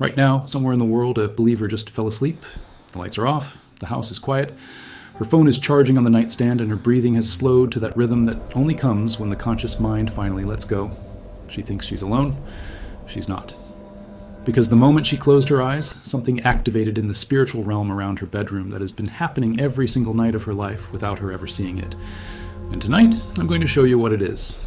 Right now, somewhere in the world, a believer just fell asleep. The lights are off, the house is quiet, her phone is charging on the nightstand, and her breathing has slowed to that rhythm that only comes when the conscious mind finally lets go. She thinks she's alone. She's not. Because the moment she closed her eyes, something activated in the spiritual realm around her bedroom that has been happening every single night of her life without her ever seeing it. And tonight, I'm going to show you what it is.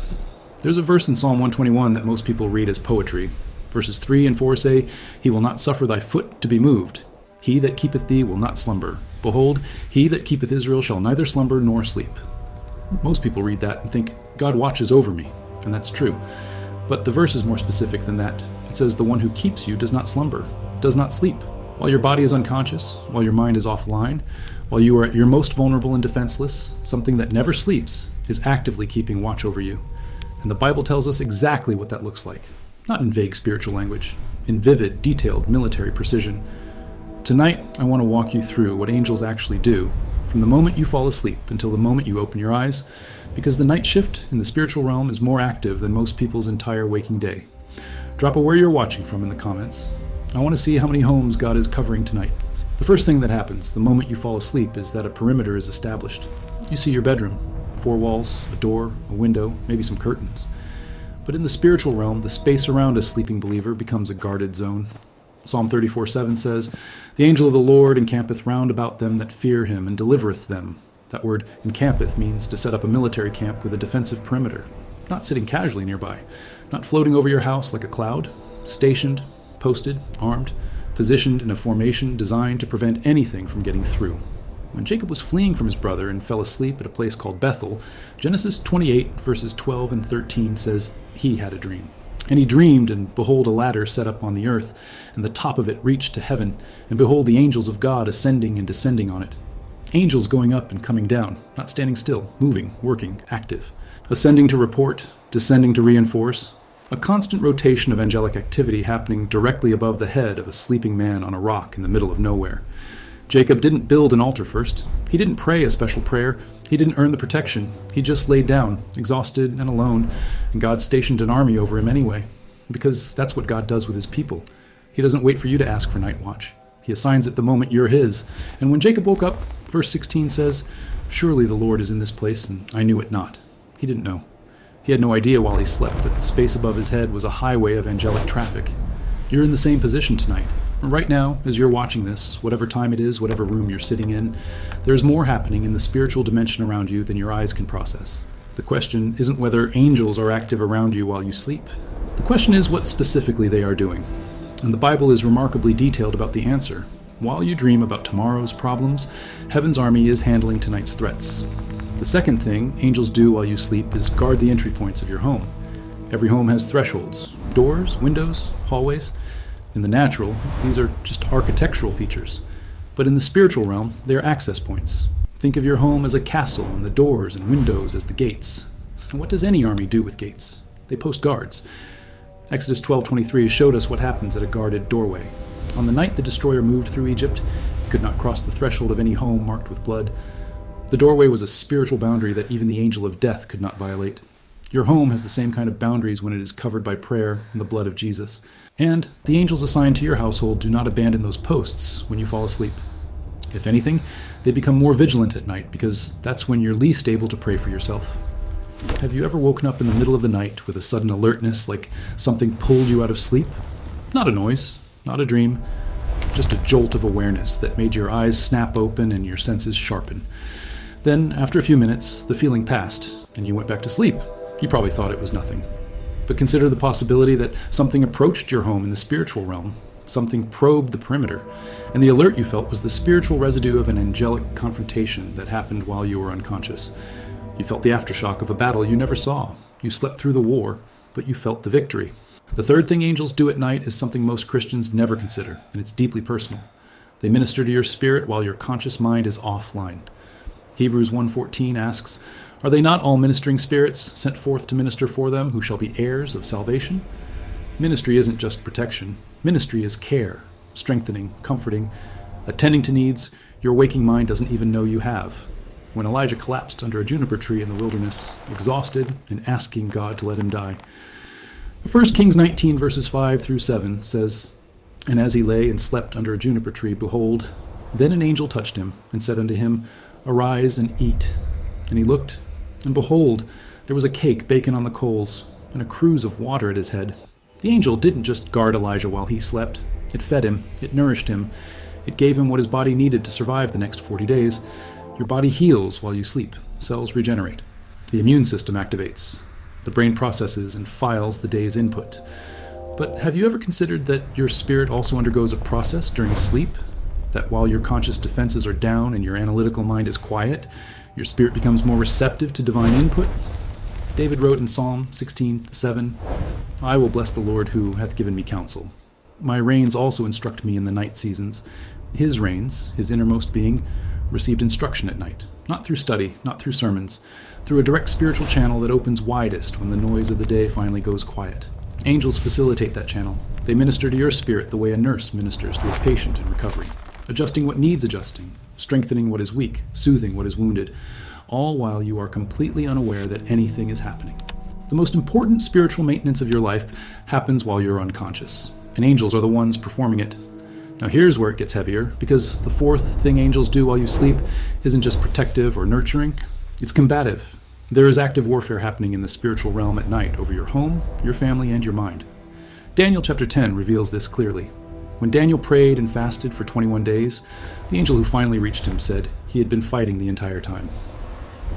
There's a verse in Psalm 121 that most people read as poetry. Verses 3 and 4 say, "He will not suffer thy foot to be moved. He that keepeth thee will not slumber. Behold, he that keepeth Israel shall neither slumber nor sleep." Most people read that and think, God watches over me, and that's true. But the verse is more specific than that. It says, the one who keeps you does not slumber, does not sleep. While your body is unconscious, while your mind is offline, while you are at your most vulnerable and defenseless, something that never sleeps is actively keeping watch over you. And the Bible tells us exactly what that looks like. Not in vague spiritual language, in vivid, detailed military precision. Tonight, I want to walk you through what angels actually do, from the moment you fall asleep until the moment you open your eyes, because the night shift in the spiritual realm is more active than most people's entire waking day. Drop a where you're watching from in the comments. I want to see how many homes God is covering tonight. The first thing that happens the moment you fall asleep is that a perimeter is established. You see your bedroom, 4 walls, a door, a window, maybe some curtains. But in the spiritual realm, the space around a sleeping believer becomes a guarded zone. Psalm 34:7 says, "The angel of the Lord encampeth round about them that fear him, and delivereth them." That word encampeth means to set up a military camp with a defensive perimeter, not sitting casually nearby, not floating over your house like a cloud, stationed, posted, armed, positioned in a formation designed to prevent anything from getting through. When Jacob was fleeing from his brother and fell asleep at a place called Bethel, Genesis 28 verses 12 and 13 says he had a dream. And he dreamed, and behold, a ladder set up on the earth, and the top of it reached to heaven, and behold, the angels of God ascending and descending on it. Angels going up and coming down, not standing still, moving, working, active. Ascending to report, descending to reinforce. A constant rotation of angelic activity happening directly above the head of a sleeping man on a rock in the middle of nowhere. Jacob didn't build an altar first. He didn't pray a special prayer. He didn't earn the protection. He just laid down, exhausted and alone, and God stationed an army over him anyway. Because that's what God does with his people. He doesn't wait for you to ask for night watch. He assigns it the moment you're his. And when Jacob woke up, verse 16 says, "Surely the Lord is in this place, and I knew it not." He didn't know. He had no idea while he slept that the space above his head was a highway of angelic traffic. You're in the same position tonight. Right now, as you're watching this, whatever time it is, whatever room you're sitting in, there's more happening in the spiritual dimension around you than your eyes can process. The question isn't whether angels are active around you while you sleep. The question is what specifically they are doing. And the Bible is remarkably detailed about the answer. While you dream about tomorrow's problems, heaven's army is handling tonight's threats. The second thing angels do while you sleep is guard the entry points of your home. Every home has thresholds, doors, windows, hallways. In the natural, these are just architectural features. But in the spiritual realm, they are access points. Think of your home as a castle and the doors and windows as the gates. And what does any army do with gates? They post guards. Exodus 12:23 showed us what happens at a guarded doorway. On the night the destroyer moved through Egypt, he could not cross the threshold of any home marked with blood. The doorway was a spiritual boundary that even the angel of death could not violate. Your home has the same kind of boundaries when it is covered by prayer and the blood of Jesus. And the angels assigned to your household do not abandon those posts when you fall asleep. If anything, they become more vigilant at night because that's when you're least able to pray for yourself. Have you ever woken up in the middle of the night with a sudden alertness like something pulled you out of sleep? Not a noise, not a dream, just a jolt of awareness that made your eyes snap open and your senses sharpen. Then, after a few minutes, the feeling passed and you went back to sleep. You probably thought it was nothing. But consider the possibility that something approached your home in the spiritual realm. Something probed the perimeter. And the alert you felt was the spiritual residue of an angelic confrontation that happened while you were unconscious. You felt the aftershock of a battle you never saw. You slept through the war, but you felt the victory. The third thing angels do at night is something most Christians never consider, and it's deeply personal. They minister to your spirit while your conscious mind is offline. Hebrews 1:14 asks, "Are they not all ministering spirits sent forth to minister for them who shall be heirs of salvation?" Ministry isn't just protection. Ministry is care, strengthening, comforting, attending to needs your waking mind doesn't even know you have. When Elijah collapsed under a juniper tree in the wilderness, exhausted and asking God to let him die. 1 Kings 19 verses 5 through 7 says, And as he lay and slept under a juniper tree, behold, then an angel touched him, and said unto him, Arise and eat. And he looked, and behold, there was a cake baken on the coals, and a cruse of water at his head. The angel didn't just guard Elijah while he slept. It fed him, it nourished him, it gave him what his body needed to survive the next 40 days. Your body heals while you sleep. Cells regenerate. The immune system activates. The brain processes and files the day's input. But have you ever considered that your spirit also undergoes a process during sleep? That while your conscious defenses are down and your analytical mind is quiet, your spirit becomes more receptive to divine input? David wrote in Psalm 16:7, I will bless the Lord who hath given me counsel. My reins also instruct me in the night seasons. His reins, his innermost being, received instruction at night, not through study, not through sermons, through a direct spiritual channel that opens widest when the noise of the day finally goes quiet. Angels facilitate that channel. They minister to your spirit the way a nurse ministers to a patient in recovery, adjusting what needs adjusting, strengthening what is weak, soothing what is wounded, all while you are completely unaware that anything is happening. The most important spiritual maintenance of your life happens while you're unconscious, and angels are the ones performing it. Now here's where it gets heavier, because the fourth thing angels do while you sleep isn't just protective or nurturing, it's combative. There is active warfare happening in the spiritual realm at night over your home, your family, and your mind. Daniel chapter 10 reveals this clearly. When Daniel prayed and fasted for 21 days, the angel who finally reached him said he had been fighting the entire time.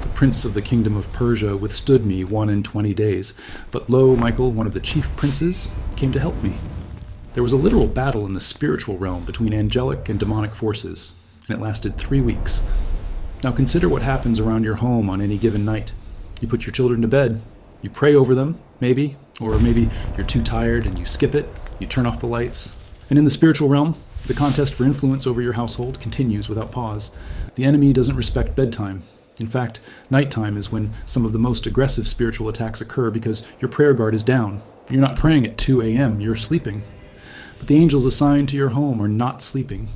The prince of the kingdom of Persia withstood me 21 days, but lo, Michael, one of the chief princes, came to help me. There was a literal battle in the spiritual realm between angelic and demonic forces, and it lasted 3 weeks. Now consider what happens around your home on any given night. You put your children to bed, you pray over them, maybe, or maybe you're too tired and you skip it, you turn off the lights. And in the spiritual realm, the contest for influence over your household continues without pause. The enemy doesn't respect bedtime. In fact, nighttime is when some of the most aggressive spiritual attacks occur because your prayer guard is down. You're not praying at 2 a.m., you're sleeping. But the angels assigned to your home are not sleeping.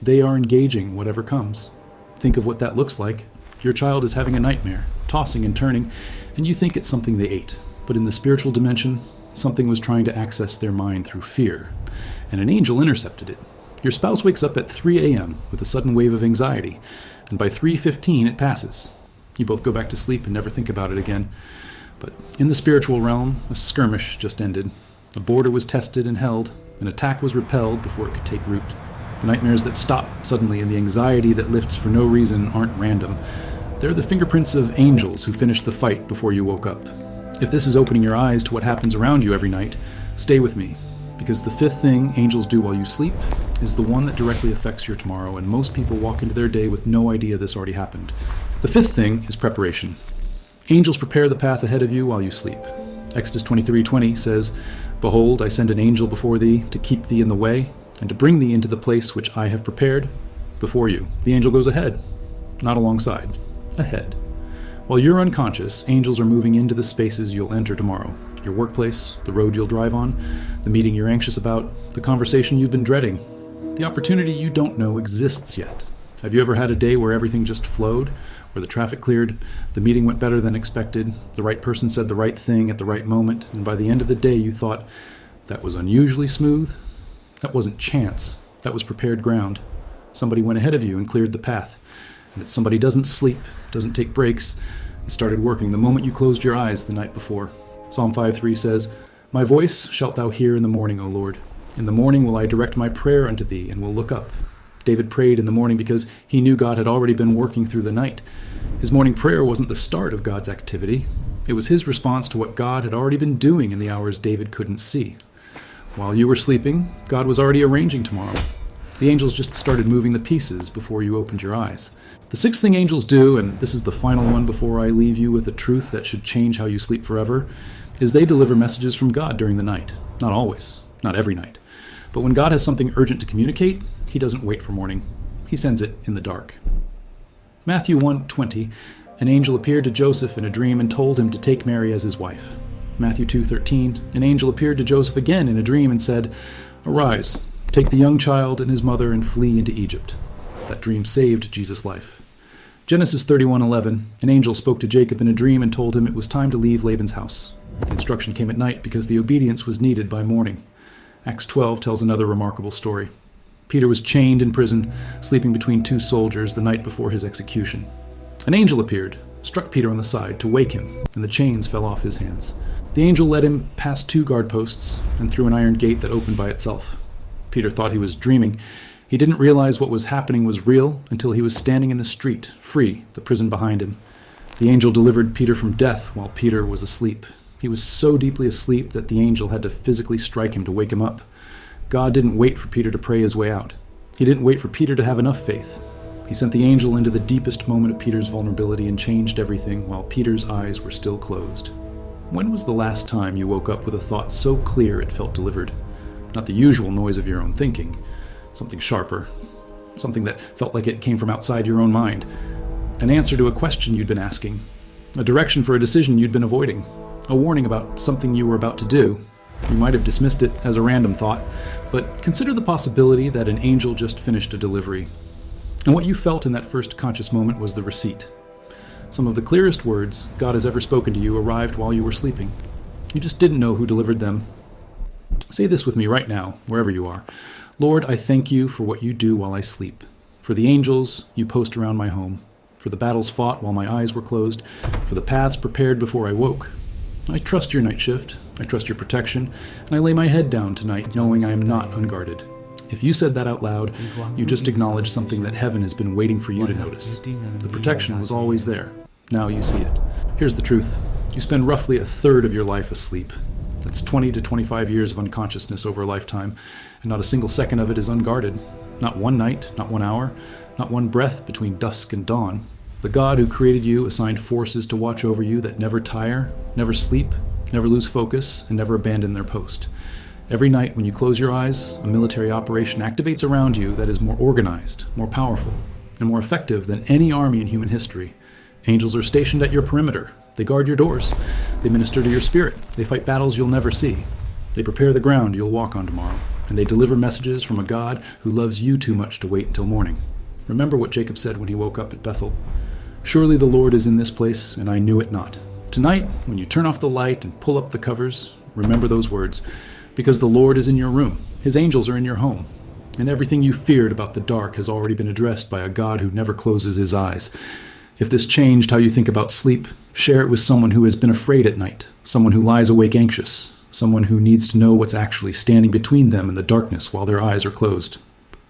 They are engaging whatever comes. Think of what that looks like. Your child is having a nightmare, tossing and turning, and you think it's something they ate. But in the spiritual dimension, something was trying to access their mind through fear, and an angel intercepted it. Your spouse wakes up at 3 a.m. with a sudden wave of anxiety, and by 3:15 it passes. You both go back to sleep and never think about it again. But in the spiritual realm, a skirmish just ended. A border was tested and held. An attack was repelled before it could take root. The nightmares that stop suddenly and the anxiety that lifts for no reason aren't random. They're the fingerprints of angels who finished the fight before you woke up. If this is opening your eyes to what happens around you every night, stay with me, because the fifth thing angels do while you sleep is the one that directly affects your tomorrow, and most people walk into their day with no idea this already happened. The fifth thing is preparation. Angels prepare the path ahead of you while you sleep. Exodus 23:20 says, Behold, I send an angel before thee to keep thee in the way, and to bring thee into the place which I have prepared before you. The angel goes ahead, not alongside, ahead. While you're unconscious, angels are moving into the spaces you'll enter tomorrow. Your workplace, the road you'll drive on, the meeting you're anxious about, the conversation you've been dreading. The opportunity you don't know exists yet. Have you ever had a day where everything just flowed? Where the traffic cleared, the meeting went better than expected, the right person said the right thing at the right moment, and by the end of the day you thought, that was unusually smooth? That wasn't chance. That was prepared ground. Somebody went ahead of you and cleared the path. And that somebody doesn't sleep, doesn't take breaks, and started working the moment you closed your eyes the night before. Psalm 5:3 says, My voice shalt thou hear in the morning, O Lord. In the morning will I direct my prayer unto thee, and will look up. David prayed in the morning because he knew God had already been working through the night. His morning prayer wasn't the start of God's activity. It was his response to what God had already been doing in the hours David couldn't see. While you were sleeping, God was already arranging tomorrow. The angels just started moving the pieces before you opened your eyes. The sixth thing angels do, and this is the final one before I leave you with a truth that should change how you sleep forever, is they deliver messages from God during the night. Not always, not every night. But when God has something urgent to communicate, he doesn't wait for morning. He sends it in the dark. Matthew 1:20, an angel appeared to Joseph in a dream and told him to take Mary as his wife. Matthew 2:13, an angel appeared to Joseph again in a dream and said, Arise, take the young child and his mother and flee into Egypt. That dream saved Jesus' life. Genesis 31:11, an angel spoke to Jacob in a dream and told him it was time to leave Laban's house. The instruction came at night because the obedience was needed by morning. Acts 12 tells another remarkable story. Peter was chained in prison, sleeping between two soldiers the night before his execution. An angel appeared, struck Peter on the side to wake him, and the chains fell off his hands. The angel led him past two guard posts and through an iron gate that opened by itself. Peter thought he was dreaming. He didn't realize what was happening was real until he was standing in the street, free, the prison behind him. The angel delivered Peter from death while Peter was asleep. He was so deeply asleep that the angel had to physically strike him to wake him up. God didn't wait for Peter to pray his way out. He didn't wait for Peter to have enough faith. He sent the angel into the deepest moment of Peter's vulnerability and changed everything while Peter's eyes were still closed. When was the last time you woke up with a thought so clear it felt delivered? Not the usual noise of your own thinking. Something sharper. Something that felt like it came from outside your own mind. An answer to a question you'd been asking. A direction for a decision you'd been avoiding. A warning about something you were about to do. You might have dismissed it as a random thought, but consider the possibility that an angel just finished a delivery. And what you felt in that first conscious moment was the receipt. Some of the clearest words God has ever spoken to you arrived while you were sleeping. You just didn't know who delivered them. Say this with me right now, wherever you are. Lord, I thank you for what you do while I sleep, for the angels you post around my home, for the battles fought while my eyes were closed, for the paths prepared before I woke. I trust your night shift, I trust your protection, and I lay my head down tonight knowing I am not unguarded. If you said that out loud, you just acknowledged something that heaven has been waiting for you to notice. The protection was always there. Now you see it. Here's the truth. You spend roughly a third of your life asleep. That's 20 to 25 years of unconsciousness over a lifetime, and not a single second of it is unguarded. Not one night, not 1 hour, not one breath between dusk and dawn. The God who created you assigned forces to watch over you that never tire, never sleep, never lose focus, and never abandon their post. Every night when you close your eyes, a military operation activates around you that is more organized, more powerful, and more effective than any army in human history. Angels are stationed at your perimeter. They guard your doors. They minister to your spirit. They fight battles you'll never see. They prepare the ground you'll walk on tomorrow. And they deliver messages from a God who loves you too much to wait until morning. Remember what Jacob said when he woke up at Bethel. Surely the Lord is in this place, and I knew it not. Tonight, when you turn off the light and pull up the covers, remember those words. Because the Lord is in your room. His angels are in your home. And everything you feared about the dark has already been addressed by a God who never closes his eyes. If this changed how you think about sleep, share it with someone who has been afraid at night, someone who lies awake anxious, someone who needs to know what's actually standing between them and the darkness while their eyes are closed.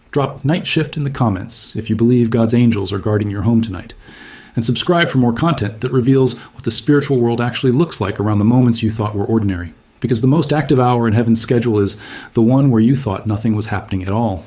Drop Night Shift in the comments if you believe God's angels are guarding your home tonight. And subscribe for more content that reveals what the spiritual world actually looks like around the moments you thought were ordinary. Because the most active hour in heaven's schedule is the one where you thought nothing was happening at all.